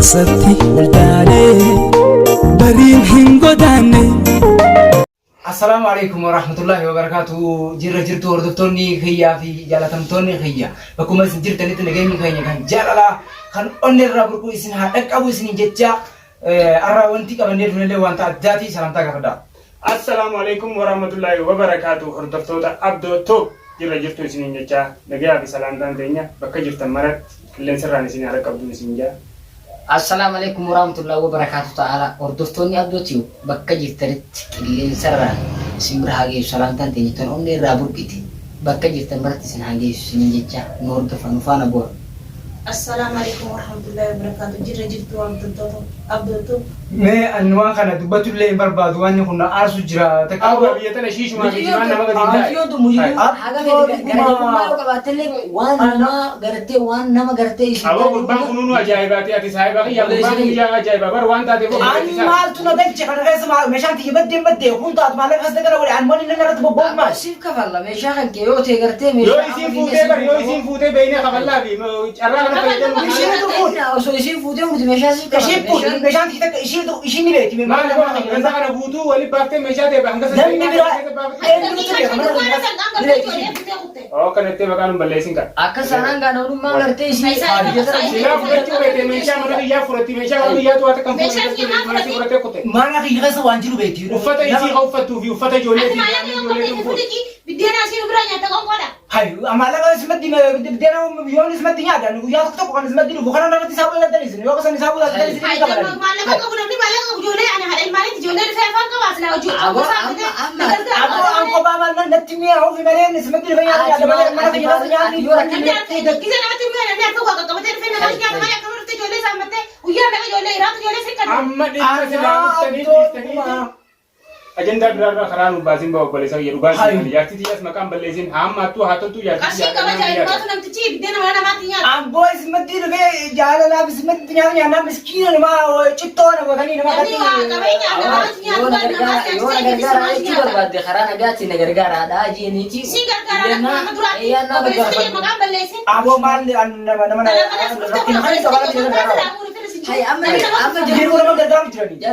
ساتي ولداني برين هنگو داني. السلام عليكم ورحمة الله وبركاته. جرت وردتوني خيا في جالتمتوني خيا. بكم مسجد تاني تنجيني خيا كان جالا كان أنير رابركو إسنها أبو إسنين جتة أراونتي كمنير من اللي وانت أجاتي سلام تاكفدا. السلام عليكم ورحمة الله وبركاته. وردتوتا عبدو توب جرت إسنين جتة نجيا بسلام تانية بكجر تمرت كلن سراني سنين على كابدو إسنين جا. السلام عليكم ورحمة الله وبركاته تعالى. وردفتوني أبدوتيو بكجر ترت كلن سران سمرها جيب سلام تانية تون أنير رابركتي بكجر تمرت سنها جيب سنين جتة نور دفن بور. السلام عليكم ورحمة الله وبركاته. جرت وردتوتا عبدو ما أنواع كنا دبتو اللي برباد واني كنا أرسو جرا أبغى بيتنا شيش ما في جماعة ما قديم ده. أيوة تو مجيء حاجة ما لو كباتلي وانا قرتي وانا ما قرتي. أبغى قربان كنونو أجايبات يا تسايب أخي يا قربان كنونو أجايب أبغى وان تادي بو. أنا مال تونا بنت كنا غير سمع مشان تيجي بدي وكنت أتمنى لك هذا كنا ولا عن ماني لنا رتب بوم ما. سيف كفلا مشان كيو تقرتي مشان. يو يسين فوتة بيني خبلا بي. أراك أنا بيتنا أو سو يسين فوتة ومشان سيف كفلا. مشان تيجي إيش نبيتي ما أنا أنا أنا بودو ولي بارتي مشاهد بانك دم نبرا أو كان يتبع كانوا بلسين كا أكثر سنان كانوا ما قرتي شيء. سلا فرتي بيتي مشاهد ما نبي يا فرتي مشاهد يا تو أتكلم فرتي ما نبي فرتي كوتة ما أنا في غزة وانجلو بيتي وفتا يسي أو فتو في وفتا جولي هاي أما لا بس مدي بدينا يوم نسمدي هذا إنه يا تكتب كان نسمدي له بخنا نبي تساوي لا تدريس إنه يوم نساوي لا تدريس إنه كمان أبو أنكو بعمل نتمي أو في ملين نسمدي له فيا هذا ملين ما في ناس يعني أجندة برا خران وبازين باو بلسا يروبان يارتي تياس مكان بلسين هم أتو هاتو تو يارتي أم بويس مدي له في جالا لا بس مدي يعني أنا مسكين ما وشتونا وغني ما كتير أبو مال أنا هاي أما جري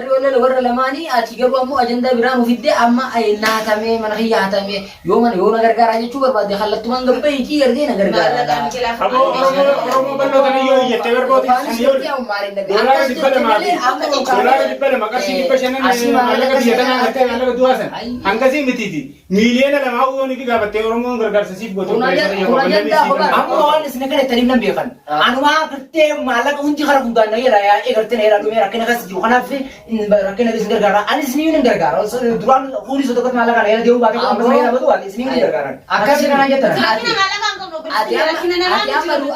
ولا الورا لماني أتيجوا أمو أجندة برامو في الدي أما أي ناتامي من هي هاتامي يوم غرغر أجي شو بربادي خلت تمان قبل يجي يردين غرغر أبو بلو كان يو يتبر بودي دولار دبل مالي دولار دبل ما كسي بيشنا مالك بيتنا هتة مالك دواسن هنگسي متيتي مليون لما هو نبي قابته ورمون غرغر سيب بودو أمو أنا سنكرة تريم نبيخن أنا ما كرتة مالك أنتي خرب بدان نيرا يا إيه كرتة نيرا كمية ركنا كاس جوخنا في ركنا بس غرغر أنا سنين غرغر دران خوني سوتو كت مالك أنا يا ديو باتي كم بسنين أبغى دوالي سنين غرغر أكاسي كنا يجتر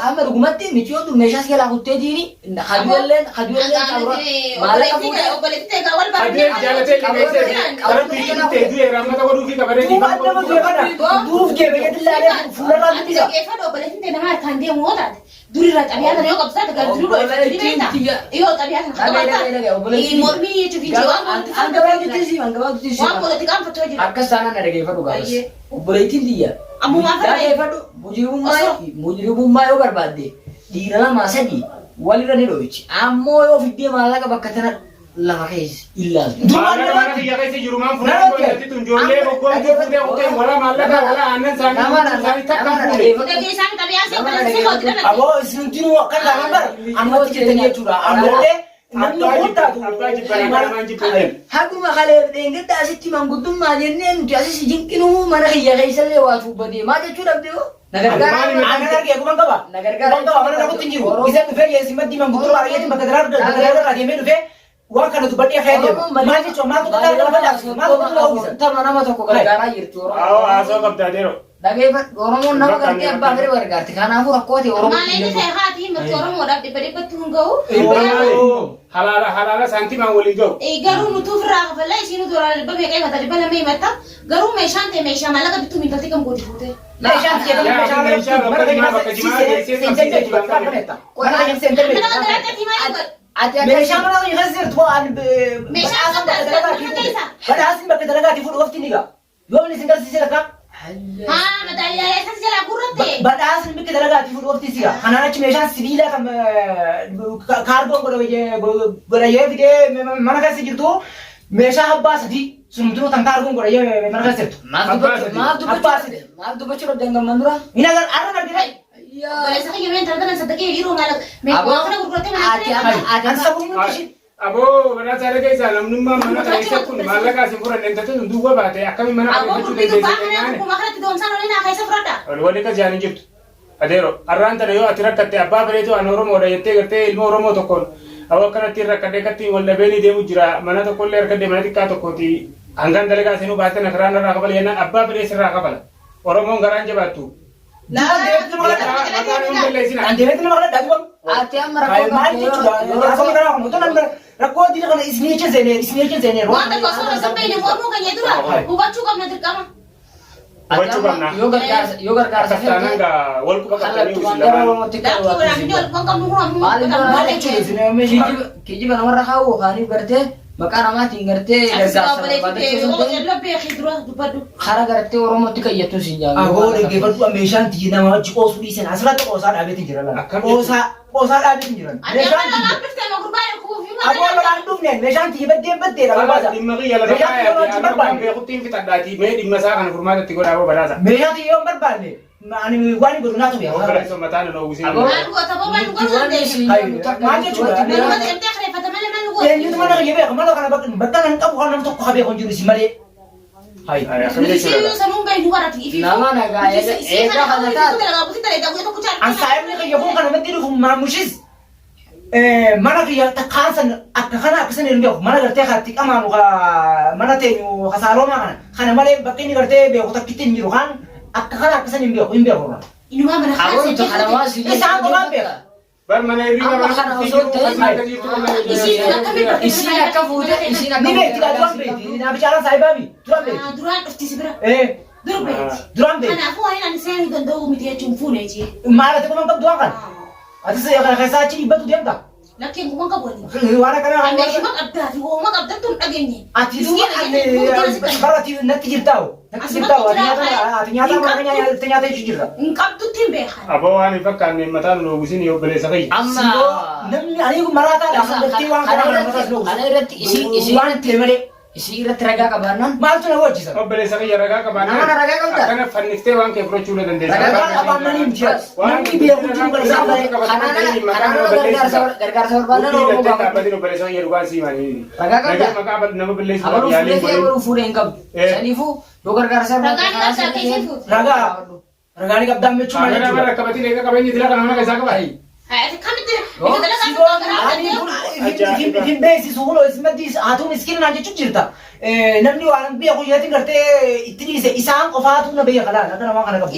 أما رغمتي ميشو تو مشاس كلا هوتة ديني خدولن كابورا مالك كابورا أدير جالته كميسة كارم بيجي تيجي رامنا تو روفي كبره دي دوف كي بيجي تلاقي فورا لازم دوري رات أبي هذا اليوم قبضة تقدر تروح إيوه أبي هذا مورمي يشوفي جوان Akasana nare fadu guys. Ubretin dia. Amu apa? Dia fadu mujiru mayo berbade. Di dalam masa di wali rani doici. Amo yo video malah kebakatan lahis illa. mana dia kayak juruman fulan kau nanti tunjolnya bukan dia udah wala malah wala anan sana tak kampung. Abo isnutinu kan gambar. Amo kita dia curah. Amo deh. Haku makale dengar tak sih cuma gutum majernya nanti asih sijingkinu mana hiya kayak sel lewat ubadi macam curah dia. Nagar-nagar lagi aku bangga ba? Nagar-nagar mana aku tinggi. Bisa tu fer ya simpan di mambutur lagi tu nagar-nagar lagi melu fer. Wah kan tu bati kaya dia. Macam cuma tu tak ada apa-apa. Macam tu lau bisa. Tahu mana macam kau gara-gara itu. Asal kau tak ada. Daging orang mau nama kerja apa kerja berkerja. Karena aku rakyat orang. Mana ini saya hati orang mau dapat beri tunggu. Halala santi mangoli go. Garu nutu frag fala isinu dora babe kai mata bala mai mata. Garu meshante mesha malaga bitu min tati kam godi fute. Meshante ke mesha mesha mana يغزر طوال mesha asam bakadaraga kifu. Pada asim bakadaraga kifu waktu ni ga. Yom ni singal sisi laka. Haa madaalyaa eessatti jalaa gurratte. Badhaasni bakka dalagaatti fuudhu ofti si'a. Kanaan achi meeshaan sibiila kan kaarboon godhayee fidee mana keessa jirtu meeshaa abbaa sadii sunumtuu kan kaarboon godhayee mana keessa jirtu. Maaf dubbachuu dhabdan gamman dura. Inni agar arra argina. Balesa kiyyoomeen tartana sadaqee yeroo maala meeqaa kana gurgurattee mana An sabuni kishi. Aboo mana taala keessa namnummaa mana keessa kun maallaqa isin furan entatu duuba baate akkami mana aboo gurgurtuu baakana kuma kanatti doomsaan olii naa keessa fudhadha. Wali ka jaani jirtu. Adeero arraan tana yoo ati rakkatte abbaa bareetu an Oromoodha jettee gartee ilma Oromoo tokkoon aboo akkanatti rakkadee katti wal dhabeeni deemu jira mana tokkollee harkadee mana xiqqaa tokkooti hangaan dalagaa isinuu baatee nakaraan irraa qabala yennaan abbaa barees irraa qabala Oromoon garaan jabaattu. Ati amma rakkoo dira kana isniicha zeenee Waan tokko osoo isa beekne mormuu keenya dura hubachuu qabna dirqama. Hubachuu qabna. Yoo gargaarsa Akkastaanaan gaa wal quba qabatanii kallattumaan usilamaan. gara Oromootti Lakkii waraabni wal kan qabnu Kijiba namarra kaa'u kaaniif gartee maqaa namaatiin gartee hara gartee Oromootti kayyattu siin jaalladhu. Aboo dhaggeeffadhu meeshaan tiyyi nama achi qoosuu dhiisan asirratti qoosaa dhaabeetiin jira laala. Qoosaa dhaabeetiin jiran. Aboo lolaan dhufneen meeshaan tiyyi baddeen dha. Dhimma kiyya lafa kaayaati waan beekuttiin fixadhaati mee dhimma isaa kana furmaatatti godhaa boo badhaasa. Meeshaan tiyyi yoo hin barbaanne ani waan godhu naatu beeku. Obboleessa mataan na uwwisee. Eenyutu mana kiyya beeku mana kana bakka nan qabu waan nam tokko haa beeku hin jiru si malee. Nama nagaa eegaa kana taate. An saayimni kiyya kun kana natti dhufu maamushis. Mana kiyya takkaansan akka kana akkasan hin beeku mana gartee kanatti qamaanu mana teenyu kasaaloomaa kana malee bakki inni gartee beeku takkitti hin jiru kan akka kana akkasan hin beeku. Isaan qofaan beeka. Bar mana hirriba mana kana osoo ta'e isiin akka fuute isiin akka Ni beekti dha duraan beekti. Naa bicaalaan saayibaabi duraan beekti. Duraan dhufti si bira. Duraan beekti. Kanaafuu waan ani seenuu danda'u miti jechuun fuune jee. Maalati kuma qabdu waan kana. Atis kana keessaa achi dhiibbatu deemta. Lakkeen kun qabu waliin. Waan akkana Anneeshima qabdaa fi hooma qabdattu hin dhageenye. ati duuba barati natti jirtaa'u. Natti jirtaa'u ati nyaata mana nyaata nyaata jechuu jirta. Hin qabdutti hin beekan. aboo waan hin fakkaanne mataan nu uwwisin yoo obboleessa kiyya. amma Namni ani kun maraataadha kan gartee waan kana maraataas ta'u. kana irratti isiin Waan ta'e malee isii irratti ragaa qabaannaan maaltu na wajjisa. Obboleessa kiyya ragaa qabaannaan. Nama ragaa qabda. Akkana fanniftee waan kee fudhachuu ni dandeessa. Ragaa qabaannanii miti. Namni beeku jiru kan isaan bahe. gargaarsa barbaadaan Oromoo gaafatu. Dhaabbatiin obboleessa kiyya dhugaan siimanii. Ragaa qabda. Maqaa nama balleessu Abaluu yaalii fuudhee godhee. yeroo fuudhee hin qabdu. Saniifuu yoo gargaarsa Ragaan qabdaa keessee fuute. Ragaani qabdaan jechuun maal Mana jechuudha. rakkabatiin eega qabeenyi dila kana mana keessaa qaba. Kamitti bika dalagaa Ani kun hin beeksisu kun ismatti haatu miskiina naan jechuun jirta. Namni waan beeku jeetiin gartee itti dhiise isaan qofaatu na beeka laala. Akka namaa kana qabu.